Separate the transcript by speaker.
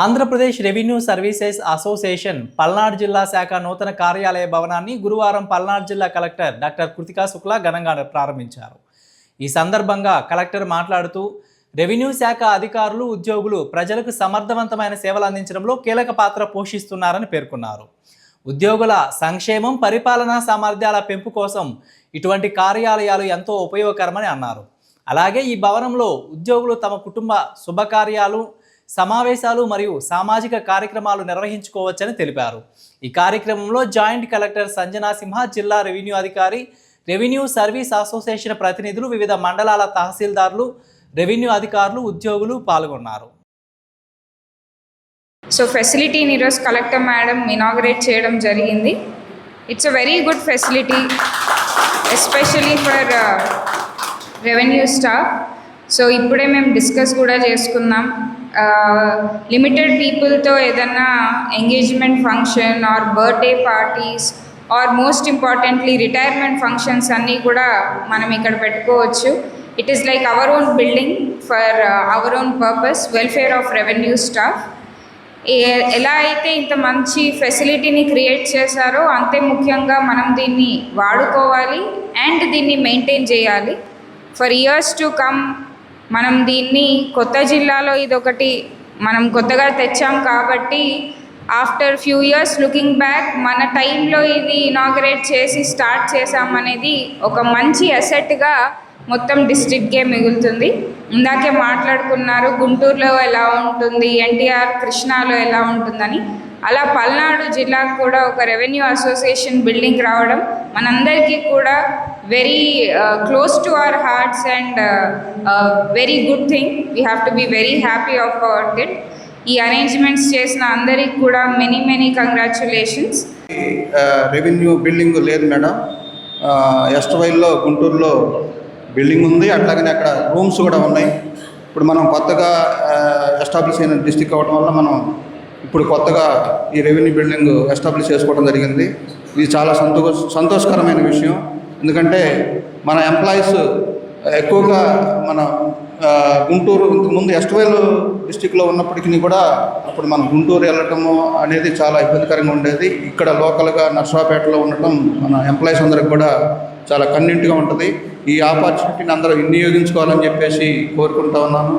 Speaker 1: Andhra Pradesh revenue services association Palnadu జిల్లా శాఖ నూతన కార్యాలయ భవనాన్ని గురువారం పల్నాడు జిల్లా కలెక్టర్ డాక్టర్ కృతికా శుక్లా ఘనంగా ప్రారంభించారు. ఈ సందర్భంగా కలెక్టర్ మాట్లాడుతూ రెవెన్యూ శాఖ అధికారులు, ఉద్యోగులు ప్రజలకు సమర్థవంతమైన సేవలు అందించడంలో కీలక పాత్ర పోషిస్తున్నారని పేర్కొన్నారు. ఉద్యోగుల సంక్షేమం, పరిపాలనా సామర్థ్యాల పెంపు కోసం ఇటువంటి కార్యాలయాలు ఎంతో ఉపయోగకరమని అన్నారు. అలాగే ఈ భవనంలో ఉద్యోగులు తమ కుటుంబ శుభకార్యాలు, సమావేశాలు మరియు సామాజిక కార్యక్రమాలు నిర్వహించుకోవచ్చని తెలిపారు. ఈ కార్యక్రమంలో జాయింట్ కలెక్టర్ సంజనా సింహ, జిల్లా రెవెన్యూ అధికారి, రెవెన్యూ సర్వీస్ అసోసియేషన్ ప్రతినిధులు, వివిధ మండలాల తహసీల్దార్లు, రెవెన్యూ అధికారులు, ఉద్యోగులు పాల్గొన్నారు.
Speaker 2: సో ఫెసిలిటీని ఈరోజు కలెక్టర్ మేడం ఇనాగరేట్ చేయడం జరిగింది. It's a very good facility especially for revenue staff. So ఇప్పుడే మేము డిస్కస్ కూడా చేసుకున్నాం. లిమిటెడ్ పీపుల్తో ఏదన్నా engagement function or birthday parties or most importantly retirement functions అన్నీ కూడా మనం ఇక్కడ పెట్టుకోవచ్చు. It is like our own building for our own purpose, welfare of revenue staff. ఎలా అయితే ఇంత మంచి ఫెసిలిటీని క్రియేట్ చేశారో అంతే ముఖ్యంగా మనం దీన్ని వాడుకోవాలి అండ్ దీన్ని మెయింటైన్ చేయాలి. ఫర్ ఇయర్స్ టు కమ్ మనం దీన్ని కొత్త జిల్లాలో ఇదొకటి మనం కొత్తగా తెచ్చాం కాబట్టి after few years looking back మన టైంలో ఇది ఇనాగరేట్ చేసి స్టార్ట్ చేసామనేది ఒక మంచి అసెట్గా మొత్తం డిస్ట్రిక్ట్కే మిగులుతుంది. ఇందాకే మాట్లాడుకున్నారు గుంటూరులో ఎలా ఉంటుంది, ఎన్టీఆర్ కృష్ణాలో ఎలా ఉంటుందని. అలా పల్నాడు జిల్లాకు కూడా ఒక రెవెన్యూ అసోసియేషన్ బిల్డింగ్ రావడం మనందరికీ కూడా very close to our hearts and very good thing. We have to be very happy about it. ఈ అరేంజ్మెంట్స్ చేసిన అందరికి కూడా మెనీ కంగ్రాచ్యులేషన్స్.
Speaker 3: రెవెన్యూ బిల్డింగ్ లేదు మేడం, ఎస్ట్వైల్లో గుంటూరులో బిల్డింగ్ ఉంది, అట్లాగనే అక్కడ రూమ్స్ కూడా ఉన్నాయి. ఇప్పుడు మనం కొత్తగా ఎస్టాబ్లిష్ అయిన డిస్టిక్ అవ్వడం వల్ల మనం ఇప్పుడు కొత్తగా ఈ రెవెన్యూ బిల్డింగ్ ఎస్టాబ్లిష్ చేసుకోవడం జరిగింది. ఇది చాలా సంతోషకరమైన విషయం. ఎందుకంటే మన ఎంప్లాయీస్ ఎక్కువగా మన గుంటూరు ముందు ఎస్ట్వైల్ డిస్టిక్లో ఉన్నప్పటికీ కూడా అప్పుడు మనం గుంటూరు వెళ్ళటము అనేది చాలా ఇబ్బందికరంగా ఉండేది. ఇక్కడ లోకల్గా నర్సాపేటలో ఉండటం మన ఎంప్లాయీస్ అందరికి కూడా చాలా కన్వీనియంట్గా ఉంటుంది. ఈ ఆపర్చునిటీని అందరూ వినియోగించుకోవాలని చెప్పేసి కోరుకుంటా ఉన్నాను.